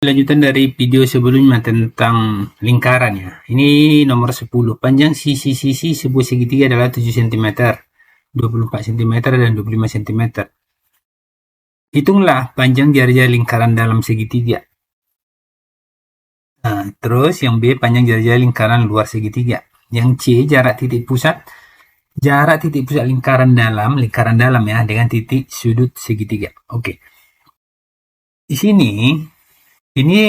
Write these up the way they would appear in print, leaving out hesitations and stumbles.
Lanjutan dari video sebelumnya tentang lingkaran ya. Ini nomor 10. Panjang sisi-sisi sebuah segitiga adalah 7 cm, 24 cm, dan 25 cm. Hitunglah panjang jari-jari lingkaran dalam segitiga. Nah, terus yang B, panjang jari-jari lingkaran luar segitiga. Yang C, jarak titik pusat lingkaran dalam ya, dengan titik sudut segitiga. Oke. Di sini, ini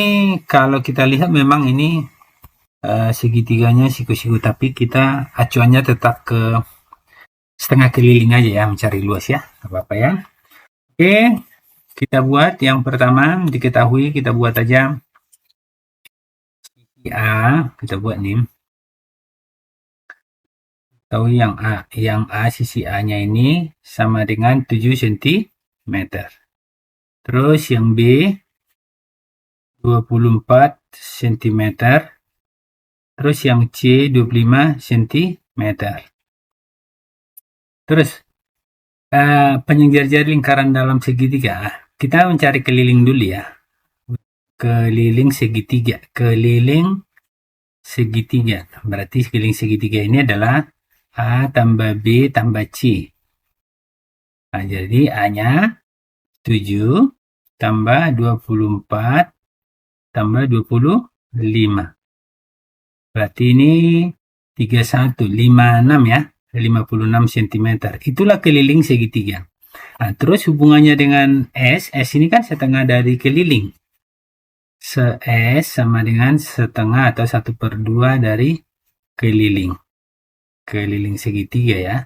kalau kita lihat memang ini segitiganya siku-siku, tapi kita acuannya tetap ke setengah keliling aja ya, mencari luas ya, nggak apa-apa ya. Oke, kita buat yang pertama, diketahui kita buat aja sisi A, kita buat nih. Tahu yang A sisi A-nya ini sama dengan 7 cm. Terus yang B 24 cm. Terus yang C 25 cm. Terus panjang jari-jari lingkaran dalam segitiga. Kita mencari keliling dulu ya. Keliling segitiga. Berarti keliling segitiga ini adalah A tambah B tambah C. Nah, jadi A-nya 7 tambah 24 tambah 25. Berarti ini 31, 56 ya. 56 cm. Itulah keliling segitiga. Nah, terus hubungannya dengan S ini kan setengah dari keliling. S sama dengan setengah atau 1/2 dari keliling. Keliling segitiga ya.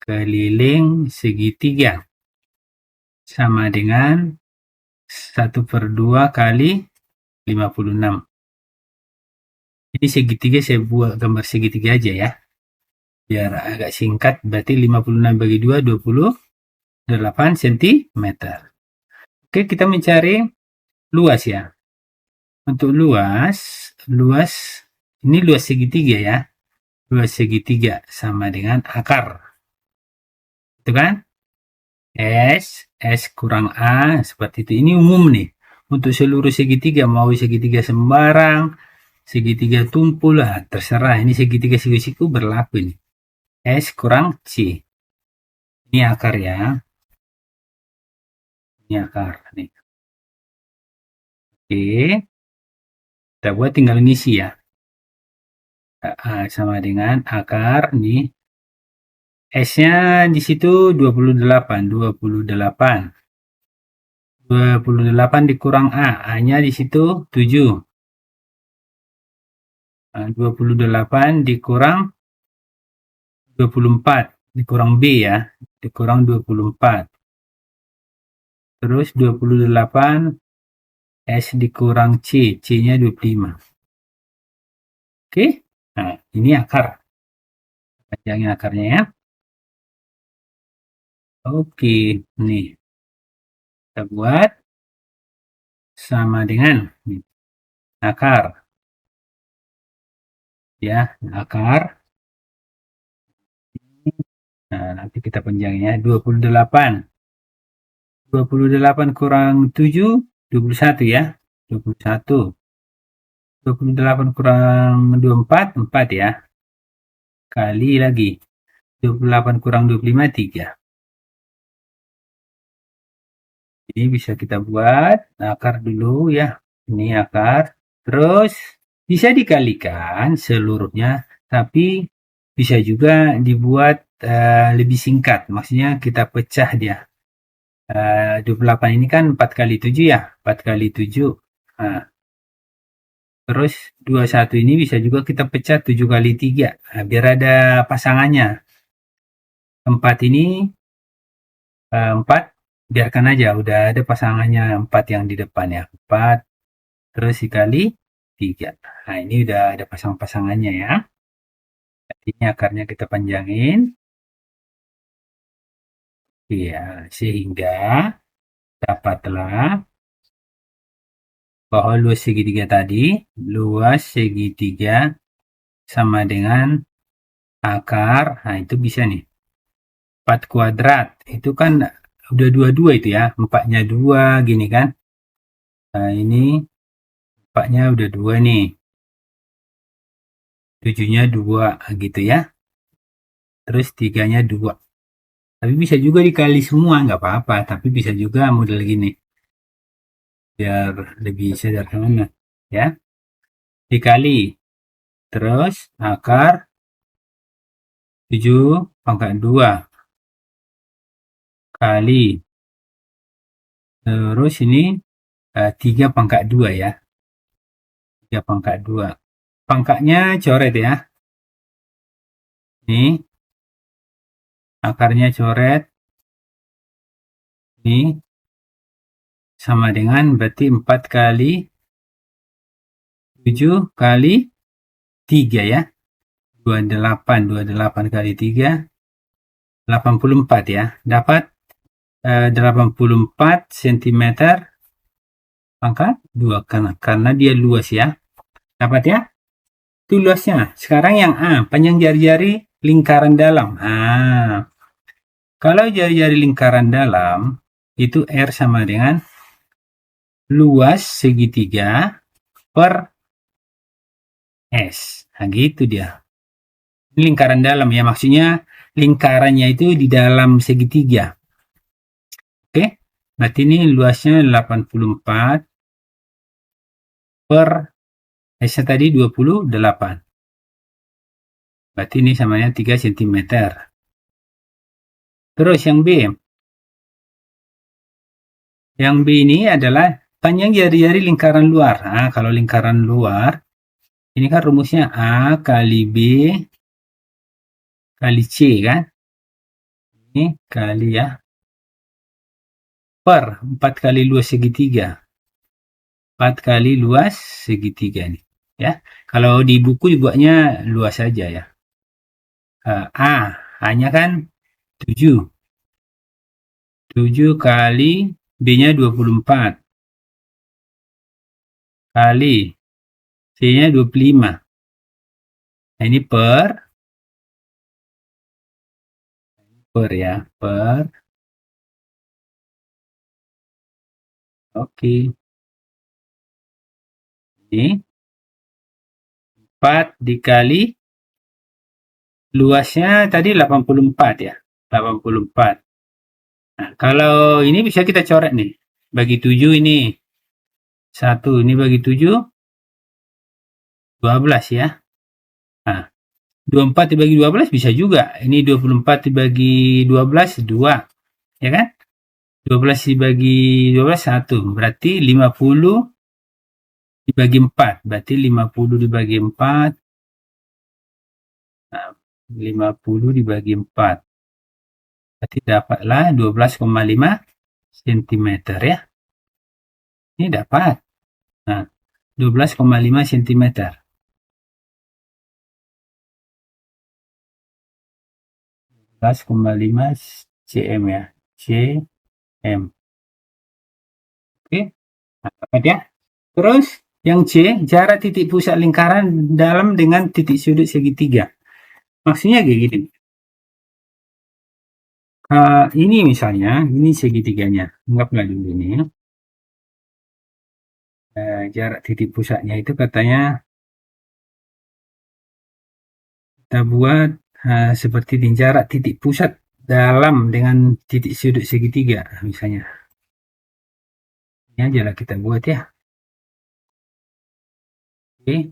Keliling segitiga sama dengan 1/2 kali 56. Ini segitiga saya buat gambar segitiga aja ya. Biar agak singkat, berarti 56 bagi 2, 28 cm. Oke, kita mencari luas ya. Untuk luas, ini luas segitiga ya. Luas segitiga sama dengan akar. Itu kan? S kurang A, seperti itu. Ini umum nih. Untuk seluruh segitiga, mau segitiga sembarang, segitiga tumpul lah, terserah. Ini segitiga siku-siku berlaku ini. S kurang C. Ini akar ya. Ini akar nih. Oke. Kita buat tinggal ngisi ya. Sama dengan akar nih. S-nya di situ 28. 28 dikurang A. A-nya di situ 7. 28 dikurang 24. Dikurang B ya. Dikurang 24. Terus 28 S dikurang C. C-nya 25. Oke. Nah, ini akar. Panjangnya akarnya ya. Oke. Nih. Kita buat sama dengan akar. Ya, akar. Nah, nanti kita panjangnya 28. 28 kurang 7, 21 ya. 21. 28 kurang 24, 4 ya. Kali lagi. 28 kurang 25, 3. Ini bisa kita buat akar dulu ya. Ini akar. Terus bisa dikalikan seluruhnya, tapi bisa juga dibuat lebih singkat. Maksudnya kita pecah dia. 28 ini kan 4 kali 7 ya. 4 kali 7. Nah, terus 21 ini bisa juga kita pecah 7 kali 3. Nah, biar ada pasangannya. 4 ini 4 biarkan aja, udah ada pasangannya 4 yang di depan ya. 4 terus dikali 3. Nah, ini udah ada pasang-pasangannya ya. Ini akarnya kita panjangin. Ya, sehingga dapatlah bahwa luas segitiga sama dengan akar. Nah, itu bisa nih. 4 kuadrat. Itu kan udah 22 itu ya. 4-nya 2 gini kan. Nah, ini 4-nya udah 2 nih. 7-nya 2 gitu ya. Terus 3-nya 2. Tapi bisa juga dikali semua, nggak apa-apa. Tapi bisa juga model gini. Biar lebih sederhana. Ya. Dikali. Terus akar 7 pangkat 2 kali. Terus ini 3 pangkat 2 ya. 3 pangkat 2. Pangkatnya coret ya. Ini akarnya coret. Ini sama dengan berarti 4 kali 7 kali 3 ya. 28 kali 3 84 ya. Dapat 84 cm pangkat 2 karena dia luas ya. Dapat ya? Itu luasnya. Sekarang yang A, panjang jari-jari lingkaran dalam. Kalau jari-jari lingkaran dalam itu R sama dengan luas segitiga per S. Nah, gitu dia. Ini lingkaran dalam ya, maksudnya lingkarannya itu di dalam segitiga. Oke, berarti ini luasnya 84 per S-nya tadi 28. Berarti ini samanya 3 cm. Terus yang B. Yang B ini adalah panjang jari-jari lingkaran luar. Nah, kalau lingkaran luar, ini kan rumusnya A kali B kali C kan. Ini kali ya. Per 4 kali luas segitiga. 4 kali luas segitiga nih. Ya. Kalau di buku dibuatnya luas saja ya. A-nya kan 7. 7 kali B-nya 24. Kali C-nya 25. Nah, ini per ya, per. Oke. Ini 4 dikali luasnya tadi 84 ya. 84. Nah, kalau ini bisa kita coret nih. Bagi 7 ini. 1 ini bagi 7 12 ya. Nah, 24 dibagi 12 bisa juga. Ini 24 dibagi 12 2. Ya kan? 12 dibagi 12 1. Berarti 50 dibagi 4. Berarti 50 dibagi 4. Nah, 50 dibagi 4. Berarti dapatlah 12,5 cm ya. Ini dapat. Nah, 12,5 cm. 12,5 cm ya. cm. Oke. Nah, dapat ya. Terus yang C, jarak titik pusat lingkaran dalam dengan titik sudut segitiga. Maksudnya kayak gini. Ini misalnya, ini segitiganya. Anggaplah dulu ini. Jarak titik pusatnya itu katanya kita buat seperti ini, jarak titik pusat dalam dengan titik sudut segitiga misalnya. Ini aja lah kita buat ya. Oke.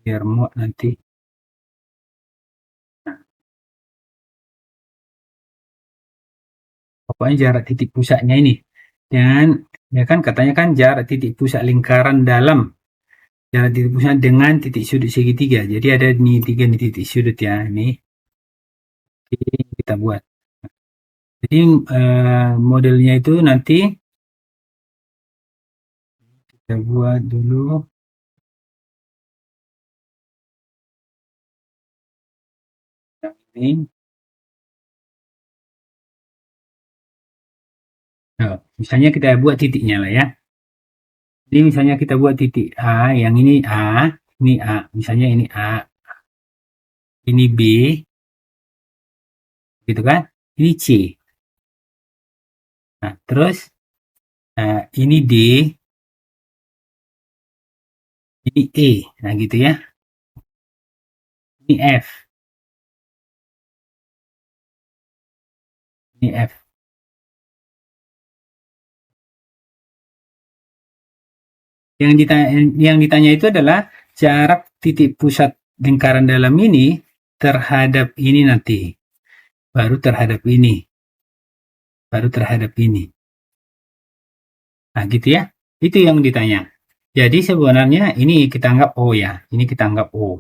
Biar muat nanti. Nah, pokoknya jarak titik pusatnya ini. Dan ya kan katanya kan jarak titik pusat lingkaran dalam. Jarak titik pusat dengan titik sudut segitiga. Jadi ada ini 3 nih titik sudut ya. Ini kita buat. Jadi modelnya itu nanti kita buat dulu. Yang ini. Nah, misalnya kita buat titiknya lah ya. Jadi misalnya kita buat titik A, yang ini A, ini A. Misalnya ini A, ini B, gitu kan? Ini C. Nah, terus ini D, Ini E. Nah, gitu ya. Ini F. Ini F. Yang ditanya itu adalah jarak titik pusat lingkaran dalam ini terhadap ini nanti. Baru terhadap ini. Baru terhadap ini. Nah, gitu ya. Itu yang ditanya. Jadi sebenarnya ini kita anggap O ya. Ini kita anggap O.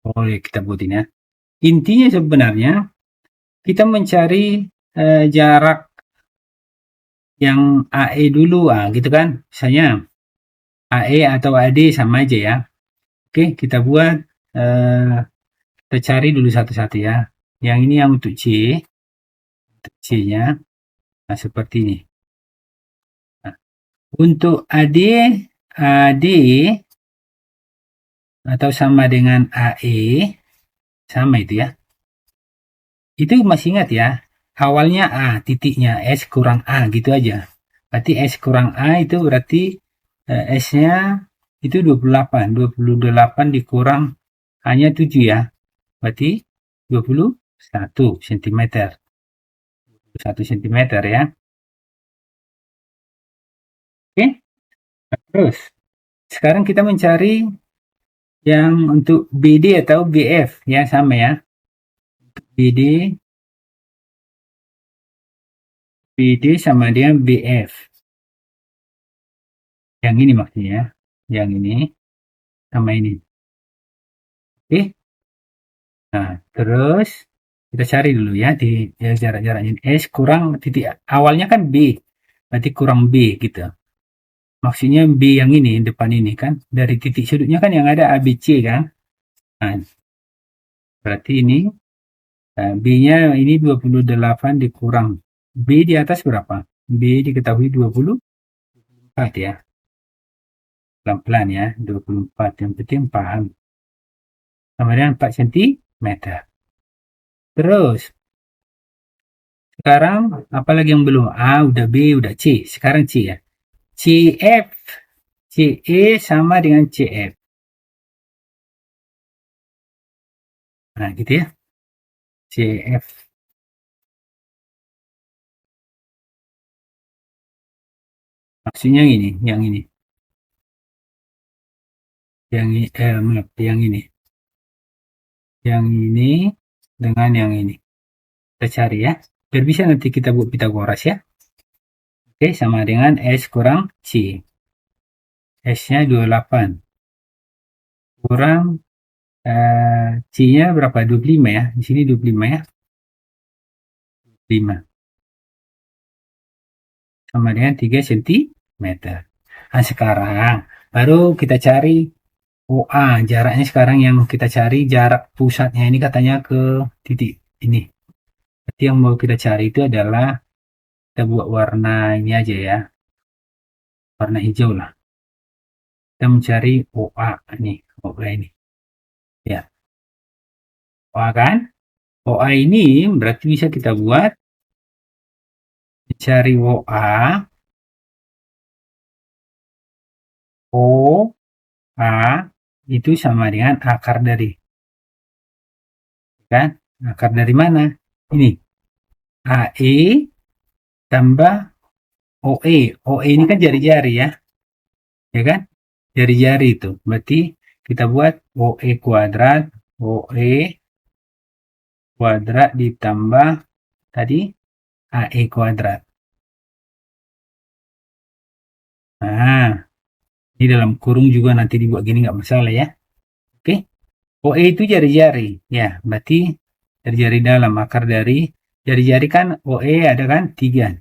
Oh, ya kita buatin ya. Intinya sebenarnya kita mencari jarak yang AE dulu, gitu kan. Misalnya AE atau AD sama aja ya. Oke, kita buat, kita cari dulu satu-satu ya. Yang ini yang untuk untuk C-nya, nah seperti ini. Nah, untuk AD, AD atau sama dengan AE, sama itu ya. Itu masih ingat ya, awalnya A, titiknya S kurang A gitu aja. Berarti S kurang A itu berarti S-nya itu 28. 28 dikurang A-nya 7 ya. Berarti 21 cm. 1 cm ya. Oke, terus sekarang kita mencari yang untuk BD atau BF ya, sama ya. BD BD sama dengan BF. Yang ini maksudnya, yang ini sama ini. Oke. Nah, terus kita cari dulu ya di ya, jarak-jaraknya. S kurang titik awalnya kan B. Berarti kurang B gitu. Maksudnya B yang ini depan ini kan dari titik sudutnya kan yang ada ABC kan. Nah, berarti ini B-nya ini 28 dikurang B di atas berapa? B diketahui 24 ya. Pelan-pelan ya, 24. Yang penting paham. Sama dengan 4 cm. Terus sekarang apalagi yang belum? A udah, B udah, C. Sekarang C ya. CF, CE sama dengan CF. Nah, gitu ya. CF. Maksudnya ini, yang ini. Maaf, yang ini. Yang ini dengan yang ini. Kita cari ya. Biar bisa nanti kita buat Pitagoras ya. Oke, sama dengan S kurang C. S-nya 28. Kurang C-nya berapa? 25 ya. Di sini 25 ya. 5. Sama dengan 3 cm. Nah, sekarang baru kita cari OA. Jaraknya sekarang yang kita cari jarak pusatnya ini katanya ke titik ini. Berarti yang mau kita cari itu adalah kita buat warna ini aja ya. Warna hijau lah. Kita mencari OA nih, OA ini. Ya, OA kan? OA ini berarti bisa kita buat cari OA, OA itu sama dengan akar dari, kan? Akar dari mana? Ini, AE tambah OE. OE ini kan jari-jari ya kan? Jari-jari itu. Berarti kita buat OE kuadrat, OE kuadrat ditambah tadi AE kuadrat. Nah, ini dalam kurung juga nanti dibuat gini nggak masalah ya. Oke. OE itu jari-jari. Ya, berarti jari-jari dalam akar dari jari-jari kan OE ada kan 3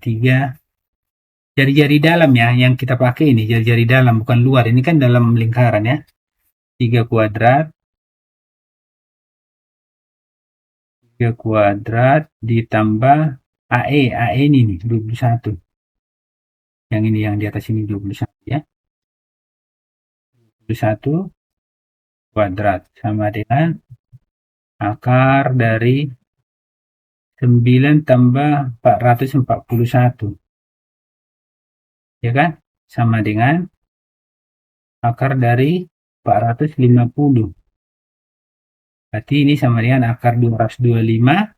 jari-jari dalam ya yang kita pakai ini jari-jari dalam bukan luar. Ini kan dalam lingkaran ya. 3 kuadrat 3 kuadrat ditambah AE. AE ini nih 21. Yang ini yang di atas ini 21 ya. 21 kuadrat sama dengan akar dari 9 tambah 441. Ya kan? Sama dengan akar dari 450. Berarti ini sama dengan akar 225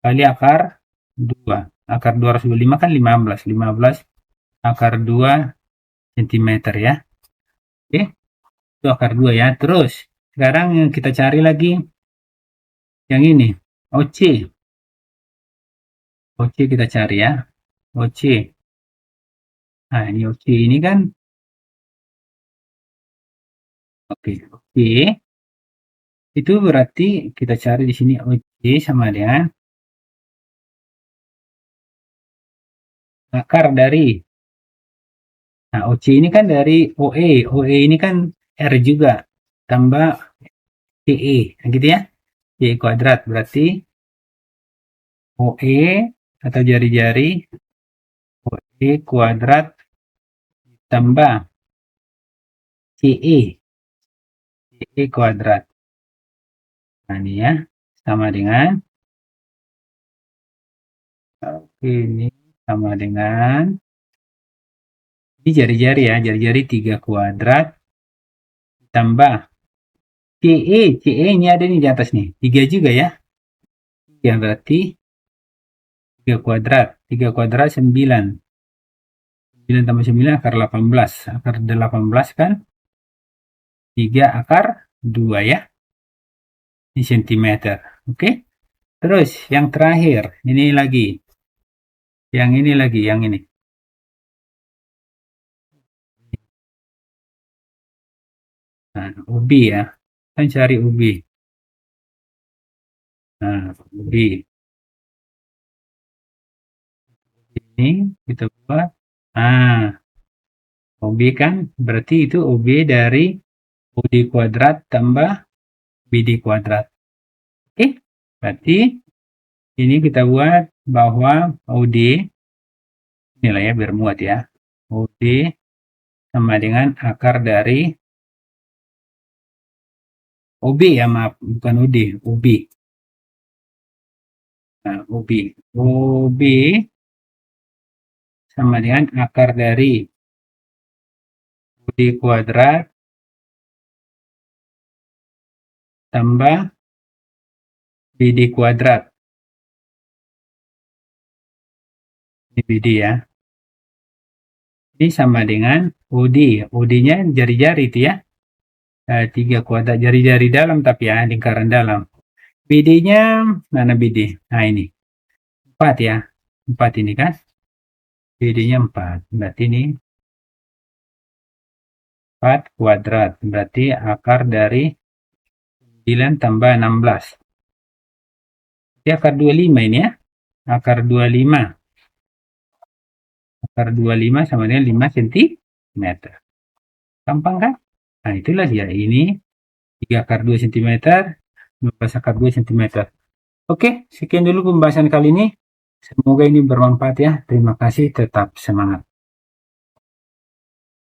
kali akar 2. Akar 225 kan 15. 15 akar 2 cm ya. Oke, itu akar 2 ya. Terus, sekarang yang kita cari lagi yang ini, OC. OC kita cari ya. OC. Nah, ini OC ini kan, oke, OC. Itu berarti kita cari di sini OC sama dengan akar dari, nah OC ini kan dari OE. OE ini kan R juga, tambah CE, gitu ya. CE kuadrat, berarti OE atau jari-jari OE kuadrat tambah CE. CE kuadrat. Nah, ini ya, sama dengan, oke, ini sama dengan, ini jari-jari ya, jari-jari 3 kuadrat tambah CE. CE ini ada nih di atas nih, 3 juga ya. Ya, berarti 3 kuadrat. 3 kuadrat 9. 9 tambah 9 akar 18. Akar 18 kan 3 akar 2 ya. Ini sentimeter. Oke. Terus yang terakhir, ini lagi. Yang ini lagi, yang ini. Nah, UB ya. Kita cari UB. Nah, UB. Ini kita buat. Nah, OB kan berarti itu OB dari OD kuadrat tambah BD kuadrat. Oke, berarti ini kita buat bahwa OD, inilah ya biar muat ya. OD sama dengan akar dari OB ya, maaf, bukan OD, OB. Nah, OB. OB sama dengan akar dari OD kuadrat tambah BD kuadrat. Ini BD ya. Ini sama dengan OD. OD-nya jari-jari itu ya. 3 kuadrat jari-jari dalam tapi ya, lingkaran dalam. BD-nya mana BD? Nah, ini 4 ya. 4 ini kan. BD-nya 4. Berarti ini 4 kuadrat. Berarti akar dari 9 tambah 16. Ini akar 25 ini ya. Akar 25. Akar 25 sama dengan 5 cm. Gampang kan? Nah, itulah dia. Ini 3 akar 2 cm. 15 akar 2 cm. Oke, sekian dulu pembahasan kali ini. Semoga ini bermanfaat ya. Terima kasih. Tetap semangat.